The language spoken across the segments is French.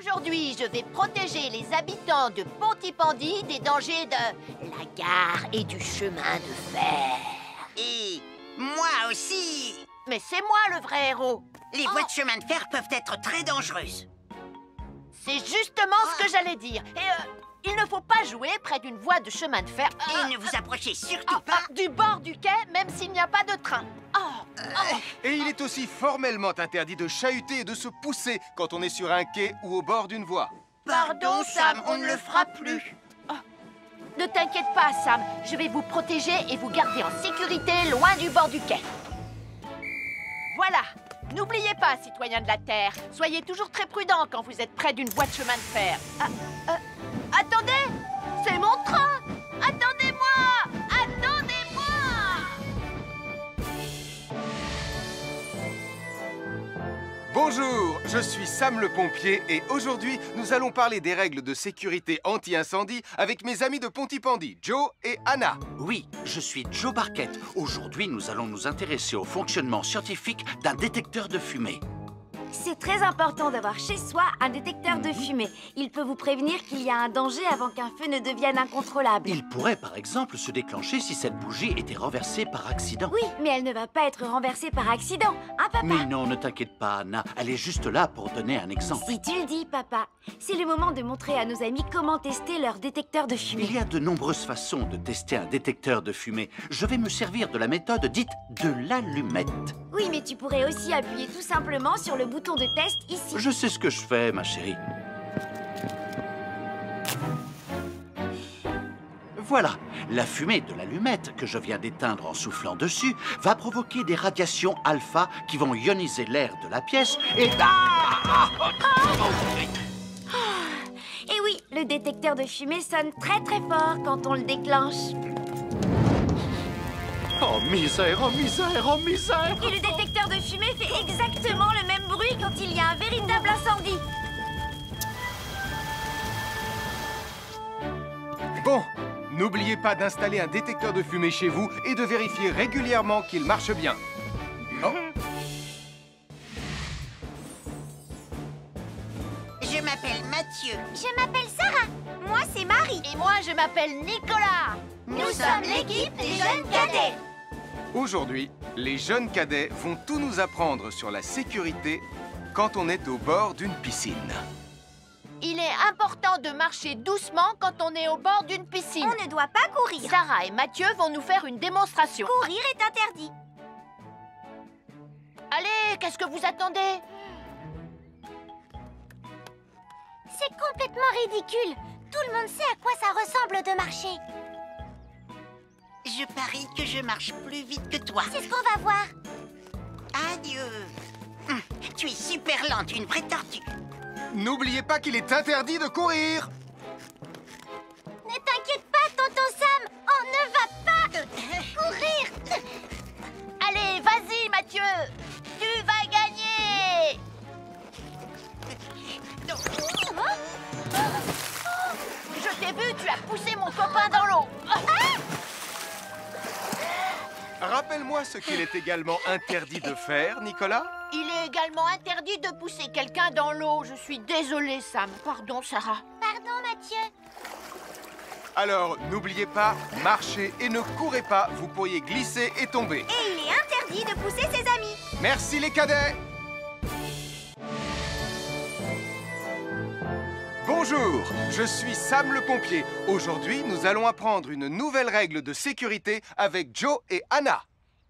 Aujourd'hui, je vais protéger les habitants de Pontypandy des dangers de la gare et du chemin de fer. Et moi aussi. Mais c'est moi le vrai héros. Les voies de chemin de fer peuvent être très dangereuses. C'est justement ce que j'allais dire. Et il ne faut pas jouer près d'une voie de chemin de fer. Et ne vous approchez surtout pas du bord du quai, même s'il n'y a pas de train. Et il est aussi formellement interdit de chahuter et de se pousser quand on est sur un quai ou au bord d'une voie. Pardon, Sam, on ne le fera plus. Ne t'inquiète pas, Sam. Je vais vous protéger et vous garder en sécurité loin du bord du quai. Voilà. N'oubliez pas, citoyens de la Terre, soyez toujours très prudents quand vous êtes près d'une voie de chemin de fer. Attendez! C'est mon train! Attendez-moi! Attendez-moi! Bonjour, je suis Sam le pompier et aujourd'hui, nous allons parler des règles de sécurité anti-incendie avec mes amis de Pontypandy, Joe et Anna. Oui, je suis Joe Barquette. Aujourd'hui, nous allons nous intéresser au fonctionnement scientifique d'un détecteur de fumée. C'est très important d'avoir chez soi un détecteur de fumée. Il peut vous prévenir qu'il y a un danger avant qu'un feu ne devienne incontrôlable. Il pourrait, par exemple, se déclencher si cette bougie était renversée par accident. Oui, mais elle ne va pas être renversée par accident, hein, papa? Mais non, ne t'inquiète pas, Anna. Elle est juste là pour donner un exemple. Si tu le dis, papa. C'est le moment de montrer à nos amis comment tester leur détecteur de fumée. Il y a de nombreuses façons de tester un détecteur de fumée. Je vais me servir de la méthode dite de l'allumette. Oui, mais tu pourrais aussi appuyer tout simplement sur le bouton de test ici. Je sais ce que je fais, ma chérie. Voilà, la fumée de l'allumette que je viens d'éteindre en soufflant dessus va provoquer des radiations alpha qui vont ioniser l'air de la pièce et... Et oui, le détecteur de fumée sonne très très fort quand on le déclenche. Oh misère, oh misère, oh misère! Et le détecteur de fumée fait exactement le même bruit quand il y a un véritable incendie. Bon, n'oubliez pas d'installer un détecteur de fumée chez vous et de vérifier régulièrement qu'il marche bien. Oh. Je m'appelle Mathieu. Je m'appelle Sarah. Moi, c'est Marie. Et moi, je m'appelle Nicolas. Nous sommes l'équipe des jeunes cadets. Aujourd'hui, les jeunes cadets vont tout nous apprendre sur la sécurité quand on est au bord d'une piscine. Il est important de marcher doucement quand on est au bord d'une piscine. On ne doit pas courir. Sarah et Mathieu vont nous faire une démonstration. Courir est interdit. Allez, qu'est-ce que vous attendez? C'est complètement ridicule. Tout le monde sait à quoi ça ressemble de marcher. Je parie que je marche plus vite que toi. C'est ce qu'on va voir. Adieu. Tu es super lente, une vraie tortue. N'oubliez pas qu'il est interdit de courir. Ne t'inquiète pas, tonton Sam. On ne va pas courir. Allez, vas-y, Mathieu. Tu vas gagner. Je t'ai vu, tu as poussé mon copain dans l'eau. Rappelle-moi ce qu'il est également interdit de faire, Nicolas. Il est également interdit de pousser quelqu'un dans l'eau. Je suis désolée, Sam. Pardon, Sarah. Pardon, Mathieu. Alors, n'oubliez pas, marchez et ne courez pas, vous pourriez glisser et tomber. Et il est interdit de pousser ses amis. Merci les cadets. Bonjour, je suis Sam le pompier. Aujourd'hui, nous allons apprendre une nouvelle règle de sécurité avec Joe et Anna.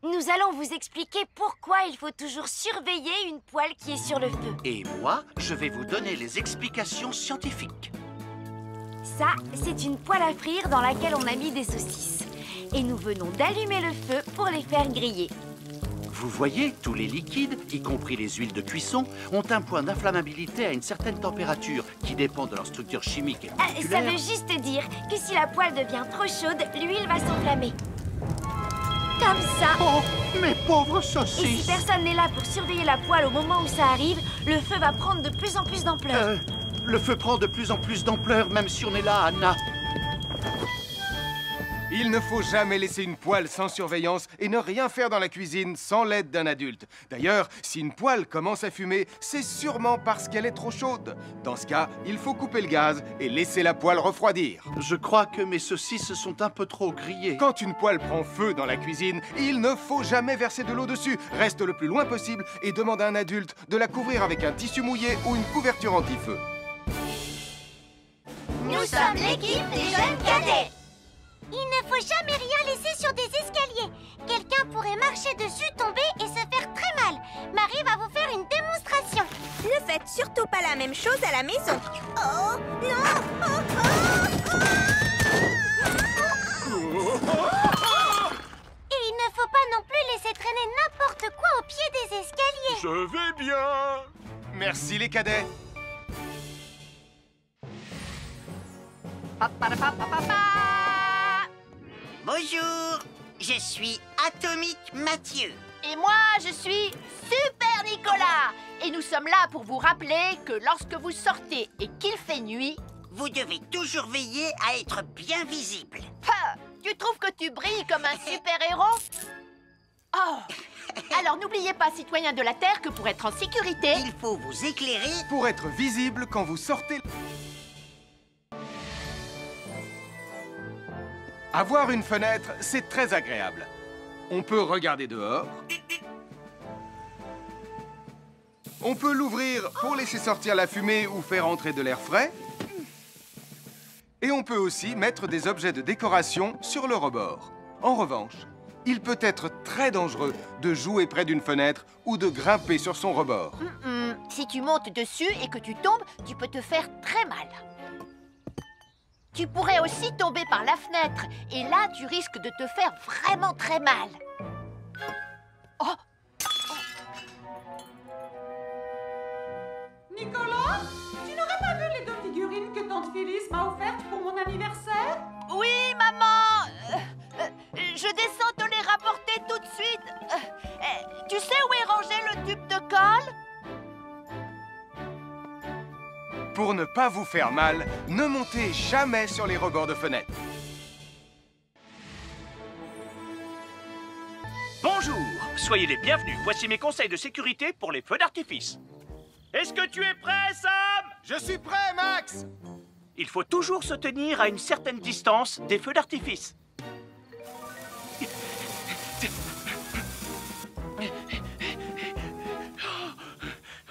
Nous allons vous expliquer pourquoi il faut toujours surveiller une poêle qui est sur le feu. Et moi, je vais vous donner les explications scientifiques. Ça, c'est une poêle à frire dans laquelle on a mis des saucisses. Et nous venons d'allumer le feu pour les faire griller. Vous voyez, tous les liquides, y compris les huiles de cuisson, ont un point d'inflammabilité à une certaine température qui dépend de leur structure chimique et Ça moléculaire. veut juste dire que si la poêle devient trop chaude, l'huile va s'enflammer. Comme ça. Oh, mes pauvres Et si saucisses! personne n'est là pour surveiller la poêle au moment où ça arrive, le feu va prendre de plus en plus d'ampleur. Le feu prend de plus en plus d'ampleur, même si on est là, Anna. Il ne faut jamais laisser une poêle sans surveillance et ne rien faire dans la cuisine sans l'aide d'un adulte. D'ailleurs, si une poêle commence à fumer, c'est sûrement parce qu'elle est trop chaude. Dans ce cas, il faut couper le gaz et laisser la poêle refroidir. Je crois que mes saucisses sont un peu trop grillées. Quand une poêle prend feu dans la cuisine, il ne faut jamais verser de l'eau dessus. Reste le plus loin possible et demande à un adulte de la couvrir avec un tissu mouillé ou une couverture anti-feu. Nous sommes l'équipe des jeunes cadets. Il ne faut jamais rien laisser sur des escaliers. Quelqu'un pourrait marcher dessus, tomber et se faire très mal. Marie va vous faire une démonstration. Ne faites surtout pas la même chose à la maison. Oh, non! Et il ne faut pas non plus laisser traîner n'importe quoi au pied des escaliers. Je vais bien. Merci les cadets. Bonjour, je suis Atomique Mathieu. Et moi, je suis Super Nicolas. Et nous sommes là pour vous rappeler que lorsque vous sortez et qu'il fait nuit... Vous devez toujours veiller à être bien visible. Tu trouves que tu brilles comme un super-héros? Oh! Alors n'oubliez pas, citoyens de la Terre, que pour être en sécurité... Il faut vous éclairer. Pour être visible quand vous sortez... Avoir une fenêtre, c'est très agréable. On peut regarder dehors. On peut l'ouvrir pour laisser sortir la fumée ou faire entrer de l'air frais. Et on peut aussi mettre des objets de décoration sur le rebord. En revanche, il peut être très dangereux de jouer près d'une fenêtre ou de grimper sur son rebord. Si tu montes dessus et que tu tombes, tu peux te faire très mal. Tu pourrais aussi tomber par la fenêtre. Et là, tu risques de te faire vraiment très mal. Oh! Nicolas, tu n'aurais pas vu les 2 figurines que tante Phyllis m'a offertes pour mon anniversaire? Oui, maman! Je descends te les rapporter tout de suite. Tu sais où est rangé le tube de colle? Pour ne pas vous faire mal, ne montez jamais sur les rebords de fenêtres. Bonjour, soyez les bienvenus. Voici mes conseils de sécurité pour les feux d'artifice. Est-ce que tu es prêt, Sam? Je suis prêt, Max! Il faut toujours se tenir à une certaine distance des feux d'artifice.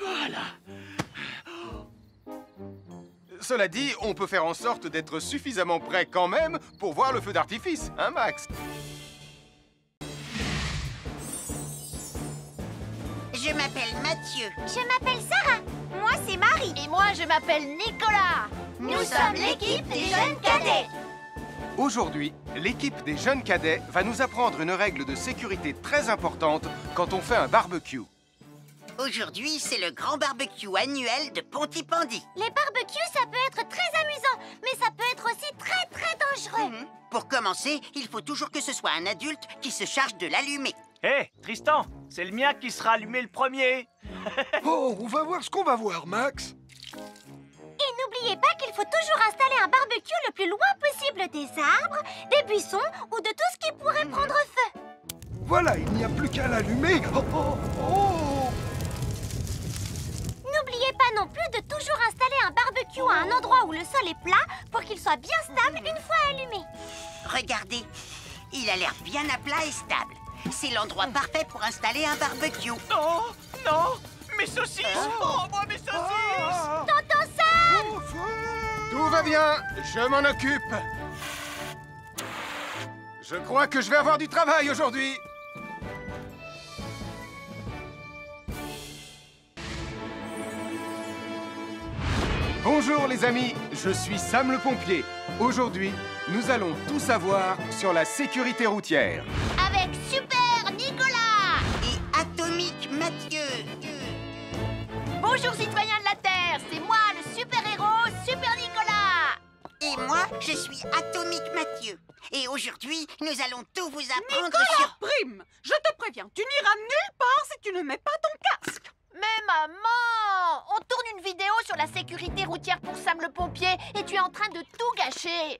Voilà. Cela dit, on peut faire en sorte d'être suffisamment prêt quand même pour voir le feu d'artifice, hein, Max? Je m'appelle Mathieu. Je m'appelle Sarah. Moi, c'est Marie. Et moi, je m'appelle Nicolas. Nous sommes l'équipe des jeunes cadets. Aujourd'hui, l'équipe des jeunes cadets va nous apprendre une règle de sécurité très importante quand on fait un barbecue. Aujourd'hui, c'est le grand barbecue annuel de Pontypandy. Les barbecues, ça peut être très amusant, mais ça peut être aussi très dangereux. Pour commencer, il faut toujours que ce soit un adulte qui se charge de l'allumer. Hé, Tristan, c'est le mien qui sera allumé le premier. Oh, on va voir ce qu'on va voir, Max. Et n'oubliez pas qu'il faut toujours installer un barbecue le plus loin possible des arbres, des buissons ou de tout ce qui pourrait prendre feu. Voilà, il n'y a plus qu'à l'allumer. Oh, oh, oh. N'oubliez pas non plus de toujours installer un barbecue à un endroit où le sol est plat pour qu'il soit bien stable une fois allumé. Regardez, il a l'air bien à plat et stable. C'est l'endroit parfait pour installer un barbecue. Non, non, mes saucisses. Oh, moi, mes saucisses. Tonton Sam! Oh, feu. Tout va bien, je m'en occupe. Je crois que je vais avoir du travail aujourd'hui. Bonjour les amis, je suis Sam le pompier. Aujourd'hui, nous allons tout savoir sur la sécurité routière. Avec Super Nicolas. Et Atomique Mathieu. Bonjour citoyens de la Terre, c'est moi le super-héros Super Nicolas. Et moi, je suis Atomique Mathieu. Et aujourd'hui, nous allons tout vous apprendre Nicolas, sur... prime, je te préviens, tu n'iras nulle part si tu ne mets pas ton casque. Mais maman, on tourne une vidéo sur la sécurité routière pour Sam le pompier et tu es en train de tout gâcher.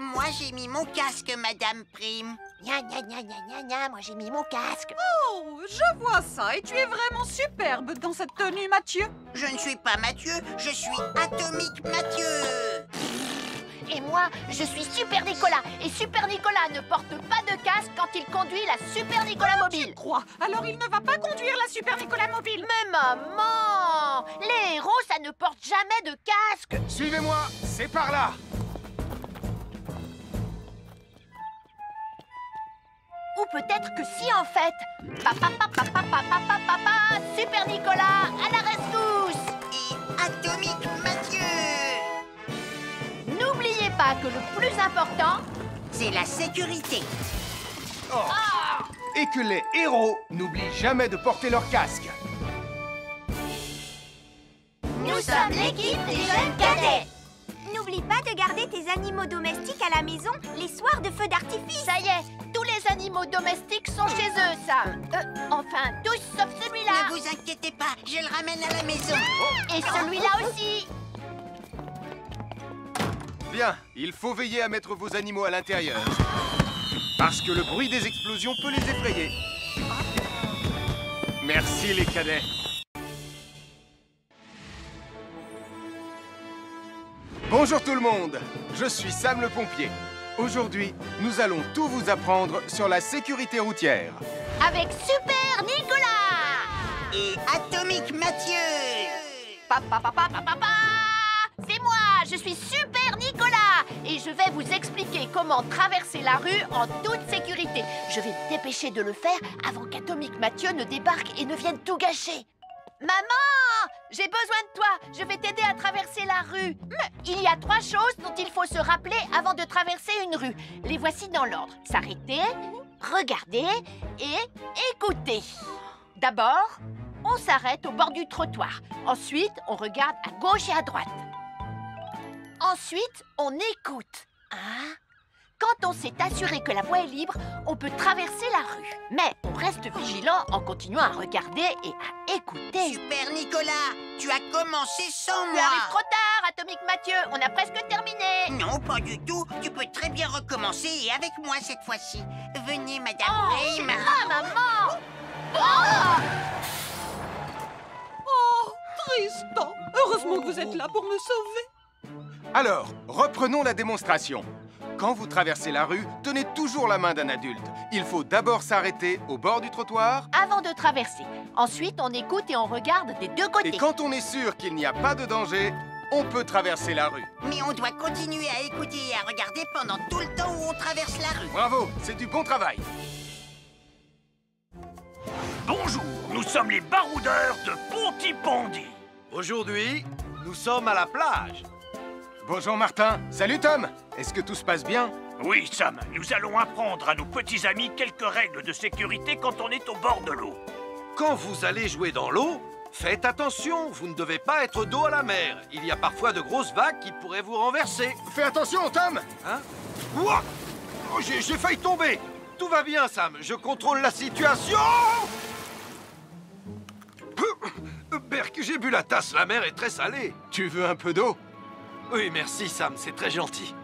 Moi, j'ai mis mon casque, Madame Prime. Gna gna gna gna gna gna, moi j'ai mis mon casque. Oh, je vois ça. Et tu es vraiment superbe dans cette tenue, Mathieu. Je ne suis pas Mathieu, je suis Atomique Mathieu. Et moi, je suis Super Nicolas. Et Super Nicolas ne porte pas de casque quand il conduit la Super Nicolas Mobile. Quoi? Alors il ne va pas conduire la Super Nicolas Mobile. Mais maman, les héros, ça ne porte jamais de casque. Suivez-moi, c'est par là. Ou peut-être que si, en fait. Papa, papa, papa, papa, papa, Super Nicolas, à la rescousse. Et Atomique Mathieu. N'oubliez pas que le plus important, c'est la sécurité. Oh. Et que les héros n'oublient jamais de porter leur casque. nous sommes l'équipe des jeunes cadets. N'oublie pas de garder tes animaux domestiques à la maison les soirs de feux d'artifice. Ça y est, tous les animaux domestiques sont chez eux, Sam. Enfin, tous sauf celui-là. Ne vous inquiétez pas, je le ramène à la maison. Et celui-là aussi. Bien, il faut veiller à mettre vos animaux à l'intérieur. Parce que le bruit des explosions peut les effrayer. Merci les cadets. Bonjour tout le monde, je suis Sam le pompier. Aujourd'hui, nous allons tout vous apprendre sur la sécurité routière. Avec Super Nicolas. Et Atomique Mathieu. Papa, papa, papa, papa. C'est moi, je suis Super Nicolas. Et je vais vous expliquer comment traverser la rue en toute sécurité. Je vais me dépêcher de le faire avant qu'Atomique Mathieu ne débarque et ne vienne tout gâcher. Maman, j'ai besoin de toi. Je vais t'aider à traverser la rue. Il y a 3 choses dont il faut se rappeler avant de traverser une rue. Les voici dans l'ordre. S'arrêter, regarder et écouter. D'abord, on s'arrête au bord du trottoir. Ensuite, on regarde à gauche et à droite. Ensuite, on écoute. Quand on s'est assuré que la voie est libre, on peut traverser la rue. Mais on reste vigilant en continuant à regarder et à écouter. Super Nicolas, tu as commencé sans Tu moi. arrives trop tard, Atomique Mathieu. On a presque terminé. Non, pas du tout. Tu peux très bien recommencer et avec moi cette fois-ci. Venez, Madame Prime. Ah, maman. Oh, Oh, Tristan. Heureusement que vous êtes là pour me sauver. Alors, reprenons la démonstration. Quand vous traversez la rue, tenez toujours la main d'un adulte. Il faut d'abord s'arrêter au bord du trottoir. Avant de traverser. Ensuite, on écoute et on regarde des deux côtés. Et quand on est sûr qu'il n'y a pas de danger, on peut traverser la rue. Mais on doit continuer à écouter et à regarder pendant tout le temps où on traverse la rue. Bravo, c'est du bon travail. Bonjour, nous sommes les baroudeurs de Pontypandy. Aujourd'hui, nous sommes à la plage. Bonjour Martin. Salut Tom. Est-ce que tout se passe bien? Oui, Sam, nous allons apprendre à nos petits amis quelques règles de sécurité quand on est au bord de l'eau. Quand vous allez jouer dans l'eau, faites attention, vous ne devez pas être dos à la mer. Il y a parfois de grosses vagues qui pourraient vous renverser. Fais attention, Tom. Hein? Ouah! Oh, j'ai failli tomber. Tout va bien, Sam, je contrôle la situation. Berk, j'ai bu la tasse, la mer est très salée. Tu veux un peu d'eau? Oui, merci, Sam, c'est très gentil.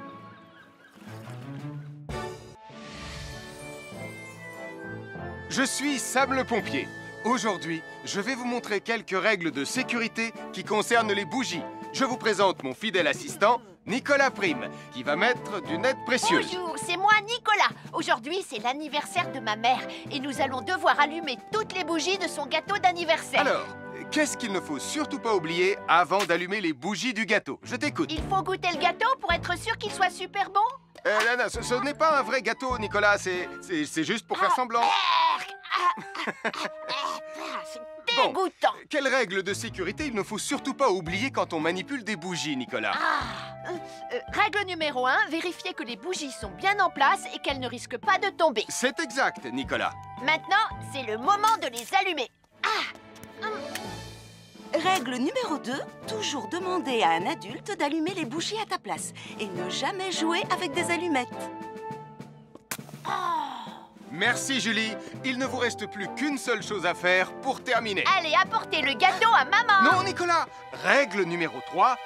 Je suis Sam le pompier. Aujourd'hui, je vais vous montrer quelques règles de sécurité qui concernent les bougies. Je vous présente mon fidèle assistant, Nicolas Prime, qui va mettre d'une aide précieuse. Bonjour, c'est moi Nicolas. Aujourd'hui, c'est l'anniversaire de ma mère et nous allons devoir allumer toutes les bougies de son gâteau d'anniversaire. Alors, qu'est-ce qu'il ne faut surtout pas oublier avant d'allumer les bougies du gâteau? Je t'écoute. Il faut goûter le gâteau pour être sûr qu'il soit super bon? Non, ce n'est pas un vrai gâteau, Nicolas. C'est juste pour faire semblant. C'est dégoûtant. Quelles règles de sécurité il ne faut surtout pas oublier quand on manipule des bougies, Nicolas? Règle numéro 1, vérifier que les bougies sont bien en place et qu'elles ne risquent pas de tomber. C'est exact, Nicolas. Maintenant, c'est le moment de les allumer. Règle numéro 2, toujours demander à un adulte d'allumer les bougies à ta place et ne jamais jouer avec des allumettes. Merci, Julie. Il ne vous reste plus qu'une seule chose à faire pour terminer. Allez, apportez le gâteau à maman. Non, Nicolas. Règle numéro 3,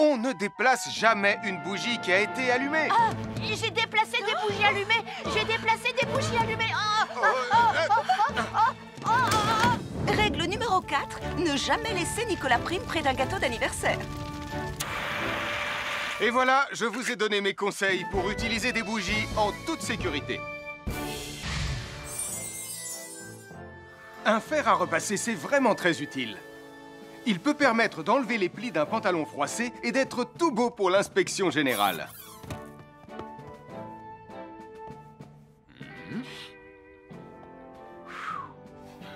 On ne déplace jamais une bougie qui a été allumée. Ah, j'ai déplacé des bougies allumées. J'ai déplacé des bougies allumées. Règle numéro 4, ne jamais laisser Nicolas Prime près d'un gâteau d'anniversaire. Et voilà, je vous ai donné mes conseils pour utiliser des bougies en toute sécurité. Un fer à repasser, c'est vraiment très utile. Il peut permettre d'enlever les plis d'un pantalon froissé et d'être tout beau pour l'inspection générale.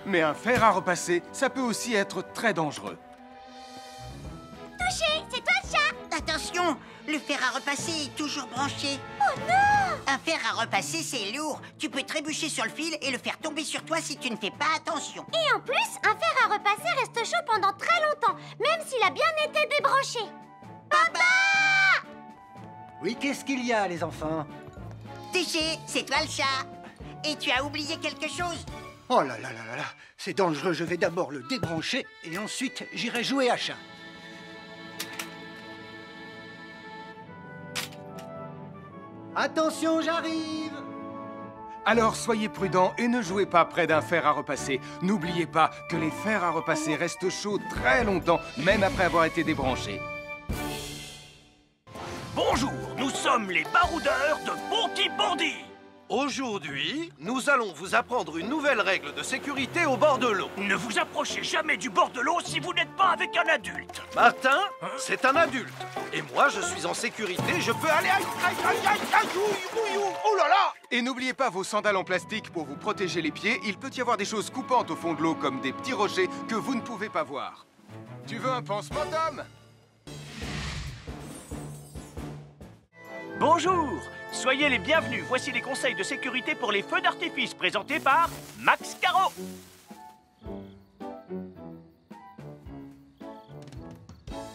Mais un fer à repasser, ça peut aussi être très dangereux. Touché, c'est toi le chat. Attention, le fer à repasser est toujours branché. Oh non! Un fer à repasser, c'est lourd. Tu peux trébucher sur le fil et le faire tomber sur toi si tu ne fais pas attention. Et en plus, un fer à repasser reste chaud pendant très longtemps, même s'il a bien été débranché. Papa! Oui, qu'est-ce qu'il y a, les enfants? Touché, c'est toi le chat. Et tu as oublié quelque chose? Oh là là là là là, c'est dangereux, je vais d'abord le débrancher et ensuite j'irai jouer à chat. Attention, j'arrive! Alors soyez prudents et ne jouez pas près d'un fer à repasser. N'oubliez pas que les fers à repasser restent chauds très longtemps, même après avoir été débranchés. Bonjour, nous sommes les baroudeurs de Bonty Bandy. Aujourd'hui, nous allons vous apprendre une nouvelle règle de sécurité au bord de l'eau. Ne vous approchez jamais du bord de l'eau si vous n'êtes pas avec un adulte. Martin, c'est un adulte. Et moi, je suis en sécurité, je peux aller... Oh là là! Et n'oubliez pas vos sandales en plastique pour vous protéger les pieds. Il peut y avoir des choses coupantes au fond de l'eau, comme des petits rochers que vous ne pouvez pas voir. Tu veux un pansement, Tom? Bonjour, soyez les bienvenus. Voici les conseils de sécurité pour les feux d'artifice présentés par Max Caro.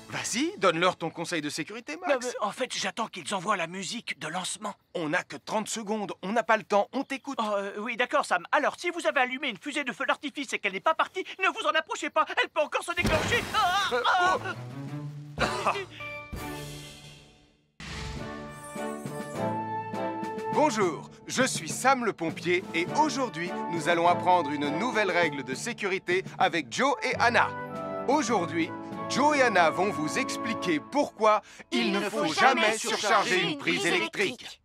Vas-y, donne-leur ton conseil de sécurité, Max. En fait, j'attends qu'ils envoient la musique de lancement. On n'a que 30 secondes, on n'a pas le temps, on t'écoute. Oui, d'accord, Sam. Alors, si vous avez allumé une fusée de feu d'artifice et qu'elle n'est pas partie, ne vous en approchez pas. Elle peut encore se déclencher. Bonjour, je suis Sam le pompier et aujourd'hui, nous allons apprendre une nouvelle règle de sécurité avec Joe et Anna. Aujourd'hui, Joe et Anna vont vous expliquer pourquoi il ne faut jamais surcharger une prise électrique.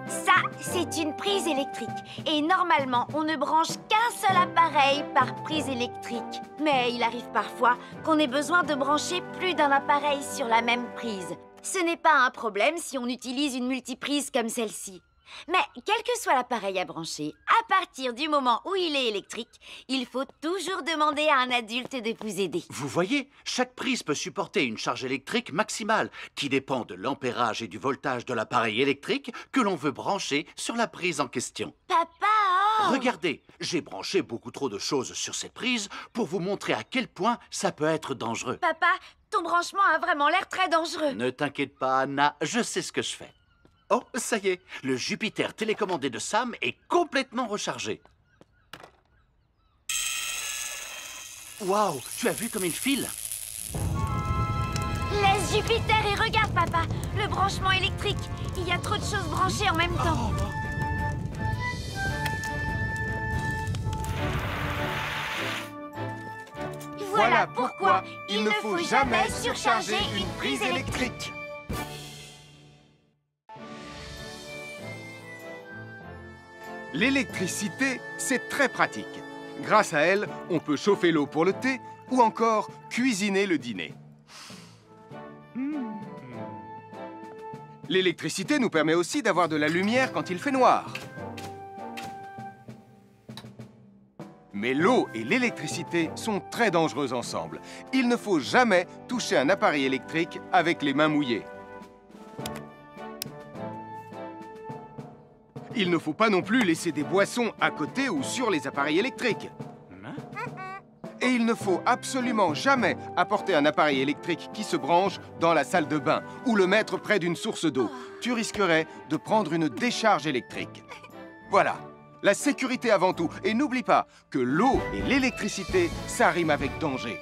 Ça, c'est une prise électrique. Et normalement, on ne branche qu'un seul appareil par prise électrique. Mais il arrive parfois qu'on ait besoin de brancher plus d'un appareil sur la même prise. Ce n'est pas un problème si on utilise une multiprise comme celle-ci. Mais quel que soit l'appareil à brancher, à partir du moment où il est électrique, il faut toujours demander à un adulte de vous aider. Vous voyez, chaque prise peut supporter une charge électrique maximale qui dépend de l'ampérage et du voltage de l'appareil électrique que l'on veut brancher sur la prise en question. Papa, oh! Regardez, j'ai branché beaucoup trop de choses sur cette prise pour vous montrer à quel point ça peut être dangereux. Papa, ton branchement a vraiment l'air très dangereux. Ne t'inquiète pas, Anna, je sais ce que je fais. Oh, ça y est, le Jupiter télécommandé de Sam est complètement rechargé. Waouh, tu as vu comme il file? Laisse Jupiter et regarde, papa. Le branchement électrique. Il y a trop de choses branchées en même temps. Voilà pourquoi il ne faut jamais surcharger une prise électrique. L'électricité, c'est très pratique. Grâce à elle, on peut chauffer l'eau pour le thé ou encore cuisiner le dîner. L'électricité nous permet aussi d'avoir de la lumière quand il fait noir. Mais l'eau et l'électricité sont très dangereuses ensemble. Il ne faut jamais toucher un appareil électrique avec les mains mouillées. Il ne faut pas non plus laisser des boissons à côté ou sur les appareils électriques. Et il ne faut absolument jamais apporter un appareil électrique qui se branche dans la salle de bain ou le mettre près d'une source d'eau. Tu risquerais de prendre une décharge électrique. Voilà, la sécurité avant tout. Et n'oublie pas que l'eau et l'électricité, ça rime avec danger.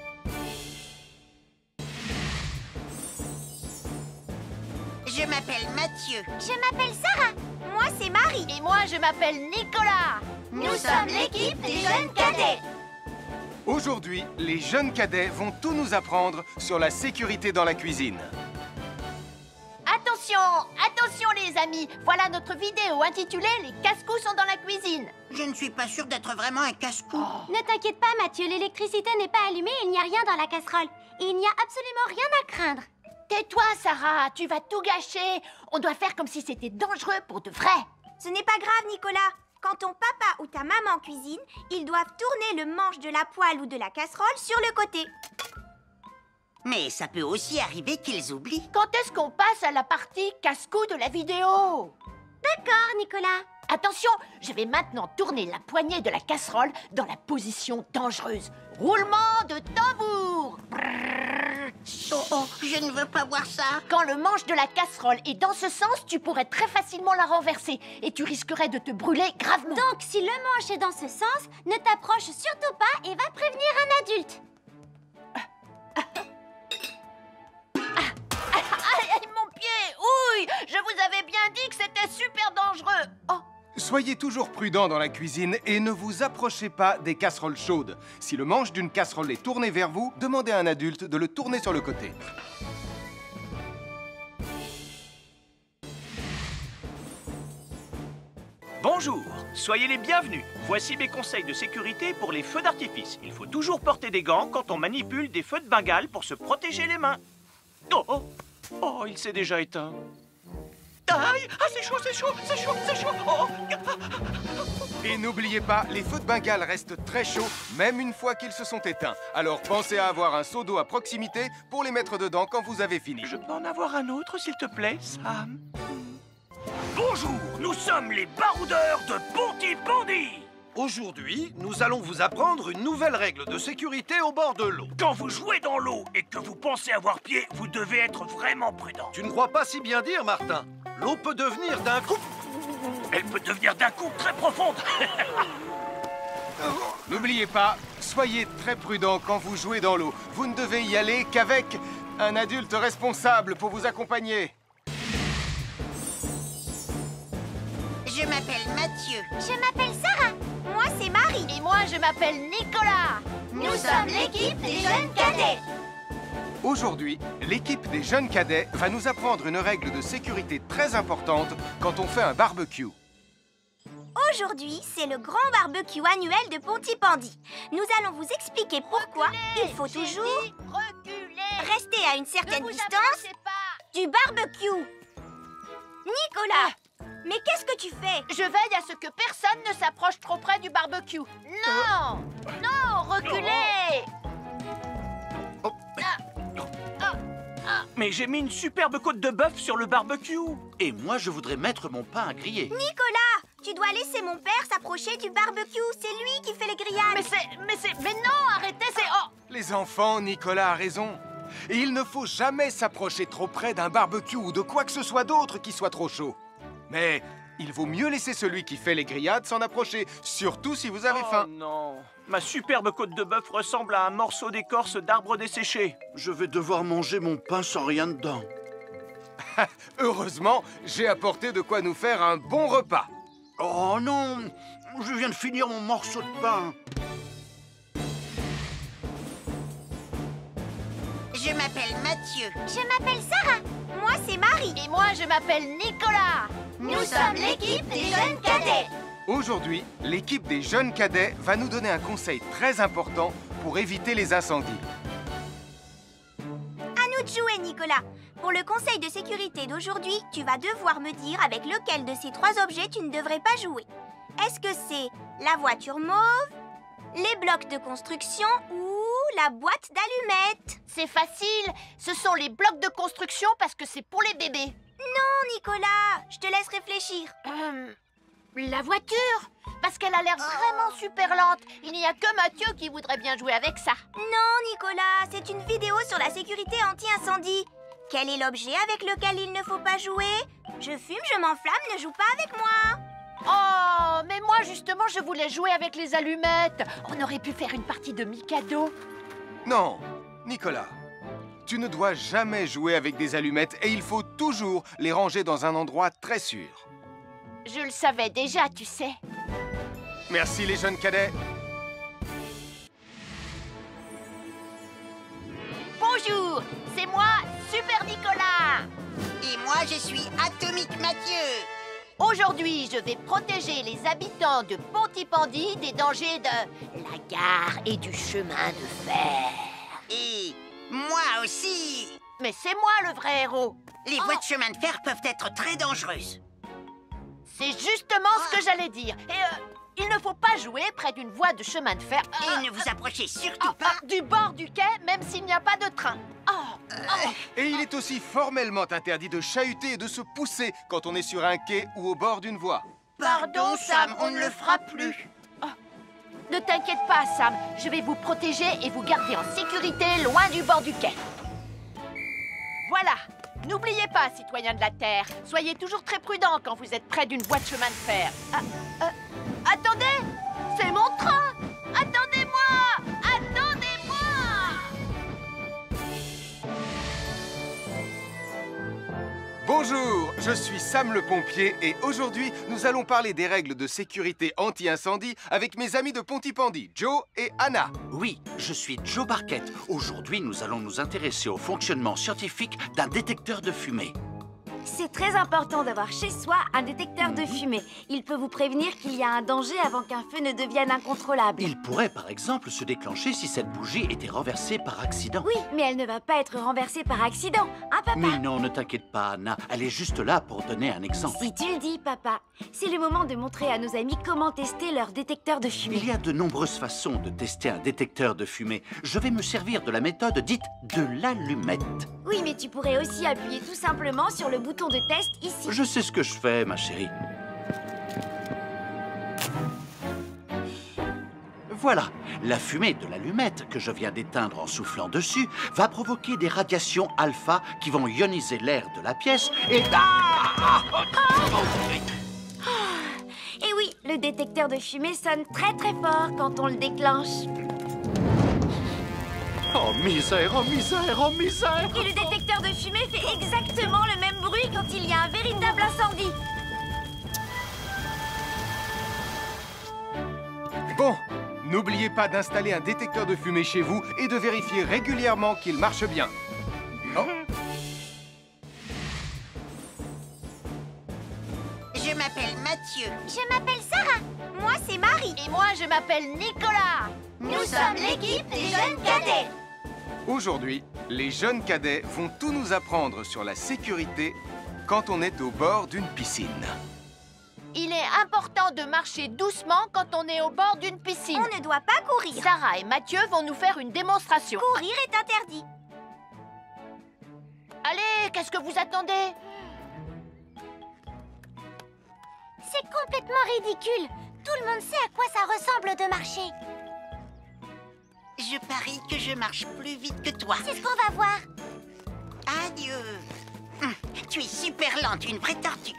Je m'appelle Mathieu. Je m'appelle Sarah. Moi, c'est Marie. Et moi, je m'appelle Nicolas. Nous sommes l'équipe des jeunes cadets. Aujourd'hui, les jeunes cadets vont tout nous apprendre sur la sécurité dans la cuisine. Attention, attention les amis. Voilà notre vidéo intitulée « Les casse-cou sont dans la cuisine ». Je ne suis pas sûre d'être vraiment un casse-cou. Ne t'inquiète pas, Mathieu, l'électricité n'est pas allumée et il n'y a rien dans la casserole. Et il n'y a absolument rien à craindre. Tais-toi, Sarah, tu vas tout gâcher. On doit faire comme si c'était dangereux pour de vrai. Ce n'est pas grave, Nicolas. Quand ton papa ou ta maman cuisine, ils doivent tourner le manche de la poêle ou de la casserole sur le côté. Mais ça peut aussi arriver qu'ils oublient. Quand est-ce qu'on passe à la partie casse-cou de la vidéo? D'accord, Nicolas. Attention, je vais maintenant tourner la poignée de la casserole dans la position dangereuse. Roulement de tambour. Oh, je ne veux pas voir ça. Quand le manche de la casserole est dans ce sens, tu pourrais très facilement la renverser et tu risquerais de te brûler gravement. Donc, si le manche est dans ce sens, ne t'approche surtout pas et va prévenir un adulte. Aïe, mon pied! Ouille! Je vous avais bien dit que c'était super dangereux. Oh! Soyez toujours prudents dans la cuisine et ne vous approchez pas des casseroles chaudes. Si le manche d'une casserole est tourné vers vous, demandez à un adulte de le tourner sur le côté. Bonjour, soyez les bienvenus. Voici mes conseils de sécurité pour les feux d'artifice. Il faut toujours porter des gants quand on manipule des feux de Bengale pour se protéger les mains. Oh, oh, oh, il s'est déjà éteint. Aïe, ah, c'est chaud, c'est chaud, c'est chaud, c'est chaud. Oh. Et n'oubliez pas, les feux de Bengale restent très chauds, même une fois qu'ils se sont éteints. Alors pensez à avoir un seau d'eau à proximité pour les mettre dedans quand vous avez fini. Je peux en avoir un autre, s'il te plaît, Sam? Bonjour, nous sommes les baroudeurs de Pontypandy. Aujourd'hui, nous allons vous apprendre une nouvelle règle de sécurité au bord de l'eau. Quand vous jouez dans l'eau et que vous pensez avoir pied, vous devez être vraiment prudent. Tu ne crois pas si bien dire, Martin? L'eau peut devenir d'un coup... Elle peut devenir d'un coup très profonde. N'oubliez pas, soyez très prudents quand vous jouez dans l'eau. Vous ne devez y aller qu'avec un adulte responsable pour vous accompagner. Je m'appelle Mathieu. Je m'appelle Sarah. Moi, c'est Marie. Et moi, je m'appelle Nicolas. Nous sommes l'équipe des jeunes cadets. Aujourd'hui, l'équipe des jeunes cadets va nous apprendre une règle de sécurité très importante quand on fait un barbecue. Aujourd'hui, c'est le grand barbecue annuel de Pontypandy. Nous allons vous expliquer pourquoi il faut toujours rester à une certaine distance du barbecue. Nicolas, mais qu'est-ce que tu fais? Je veille à ce que personne ne s'approche trop près du barbecue. Non! Non, reculez! Mais j'ai mis une superbe côte de bœuf sur le barbecue. Et moi, je voudrais mettre mon pain à griller. Nicolas, tu dois laisser mon père s'approcher du barbecue. C'est lui qui fait les grillades. Mais non, arrêtez, c'est... Oh! Les enfants, Nicolas a raison. Et il ne faut jamais s'approcher trop près d'un barbecue ou de quoi que ce soit d'autre qui soit trop chaud. Mais il vaut mieux laisser celui qui fait les grillades s'en approcher, surtout si vous avez faim. Non, ma superbe côte de bœuf ressemble à un morceau d'écorce d'arbre desséché. Je vais devoir manger mon pain sans rien dedans. Heureusement, j'ai apporté de quoi nous faire un bon repas. Oh non, je viens de finir mon morceau de pain. Je m'appelle Mathieu. Je m'appelle Sarah. Moi, c'est Marie. Et moi, je m'appelle Nicolas. Nous sommes l'équipe des jeunes cadets. Aujourd'hui, l'équipe des jeunes cadets va nous donner un conseil très important pour éviter les incendies. À nous de jouer, Nicolas. Pour le conseil de sécurité d'aujourd'hui, tu vas devoir me dire avec lequel de ces 3 objets tu ne devrais pas jouer. Est-ce que c'est la voiture mauve, les blocs de construction ou la boîte d'allumettes? C'est facile. Ce sont les blocs de construction parce que c'est pour les bébés. Non, Nicolas, je te laisse réfléchir. La voiture? Parce qu'elle a l'air vraiment super lente. Il n'y a que Mathieu qui voudrait bien jouer avec ça. Non, Nicolas, c'est une vidéo sur la sécurité anti-incendie. Quel est l'objet avec lequel il ne faut pas jouer? Je fume, je m'enflamme, ne joue pas avec moi. Oh, mais moi, justement, je voulais jouer avec les allumettes. On aurait pu faire une partie de Mikado. Non, Nicolas, Tu ne dois jamais jouer avec des allumettes et il faut toujours les ranger dans un endroit très sûr. Je le savais déjà, tu sais. Merci les jeunes cadets. Bonjour, c'est moi, Super Nicolas. Et moi, je suis Atomique Mathieu. Aujourd'hui, je vais protéger les habitants de Pontypandy des dangers de la gare et du chemin de fer. Et moi aussi. Mais c'est moi le vrai héros. Les voies de chemin de fer peuvent être très dangereuses. C'est justement ce que j'allais dire. Et il ne faut pas jouer près d'une voie de chemin de fer. Et ne vous approchez surtout pas du bord du quai, même s'il n'y a pas de train. Et il est aussi formellement interdit de chahuter et de se pousser quand on est sur un quai ou au bord d'une voie. Pardon, Sam, on ne le fera plus. Ne t'inquiète pas, Sam. Je vais vous protéger et vous garder en sécurité loin du bord du quai. Voilà. N'oubliez pas, citoyens de la Terre, soyez toujours très prudents quand vous êtes près d'une voie de chemin de fer. Attendez! C'est mon train! Attendez-moi! Attendez-moi! Bonjour, je suis Sam le pompier et aujourd'hui, nous allons parler des règles de sécurité anti-incendie avec mes amis de Pontypandy, Joe et Anna. Oui, je suis Joe Barquette. Aujourd'hui, nous allons nous intéresser au fonctionnement scientifique d'un détecteur de fumée. C'est très important d'avoir chez soi un détecteur de fumée. Il peut vous prévenir qu'il y a un danger avant qu'un feu ne devienne incontrôlable. Il pourrait, par exemple, se déclencher si cette bougie était renversée par accident. Oui, mais elle ne va pas être renversée par accident, hein, papa? Mais non, ne t'inquiète pas, Anna. Elle est juste là pour donner un exemple. Si tu le dis, papa. C'est le moment de montrer à nos amis comment tester leur détecteur de fumée. Il y a de nombreuses façons de tester un détecteur de fumée. Je vais me servir de la méthode dite de l'allumette. Oui, mais tu pourrais aussi appuyer tout simplement sur le bouton de test ici. Je sais ce que je fais, ma chérie. Voilà, la fumée de l'allumette que je viens d'éteindre en soufflant dessus va provoquer des radiations alpha qui vont ioniser l'air de la pièce et... Et oui, le détecteur de fumée sonne très très fort quand on le déclenche. Oh misère, oh misère, oh misère! Et le détecteur de fumée fait exactement le même bruit quand il y a un véritable incendie. Bon, n'oubliez pas d'installer un détecteur de fumée chez vous et de vérifier régulièrement qu'il marche bien. Oh. Je m'appelle Mathieu. Je m'appelle Sarah. Moi, c'est Marie. Et moi, je m'appelle Nicolas. Nous sommes l'équipe des jeunes cadets. Aujourd'hui, les jeunes cadets vont tout nous apprendre sur la sécurité quand on est au bord d'une piscine. Il est important de marcher doucement quand on est au bord d'une piscine. On ne doit pas courir. Sarah et Mathieu vont nous faire une démonstration. Courir est interdit. Allez, qu'est-ce que vous attendez? C'est complètement ridicule. Tout le monde sait à quoi ça ressemble de marcher. Je parie que je marche plus vite que toi. C'est ce qu'on va voir. Adieu. Tu es super lente, une vraie tortue.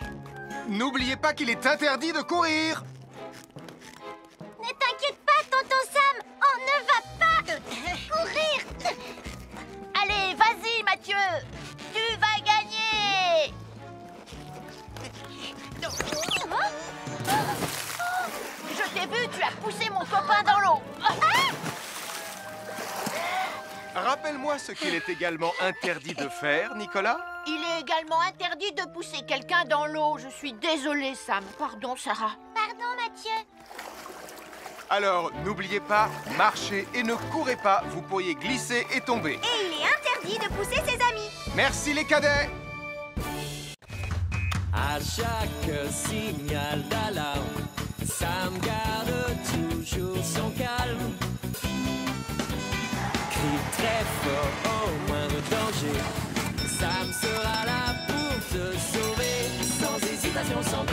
N'oubliez pas qu'il est interdit de courir. Ne t'inquiète pas, tonton Sam. On ne va pas courir. Allez, vas-y, Mathieu. Tu vas gagner. Je t'ai vu, tu as poussé mon copain dans l'eau. Rappelle-moi ce qu'il est également interdit de faire, Nicolas. Il est également interdit de pousser quelqu'un dans l'eau. Je suis désolée, Sam. Pardon, Sarah. Pardon, Mathieu. Alors, n'oubliez pas, marchez et ne courez pas. Vous pourriez glisser et tomber. Et il est interdit de pousser ses amis. Merci les cadets. À chaque signal d'alarme, Sam garde toujours son calme. Crie très fort au moindre danger. Sam sera là pour te sauver, sans hésitation, sans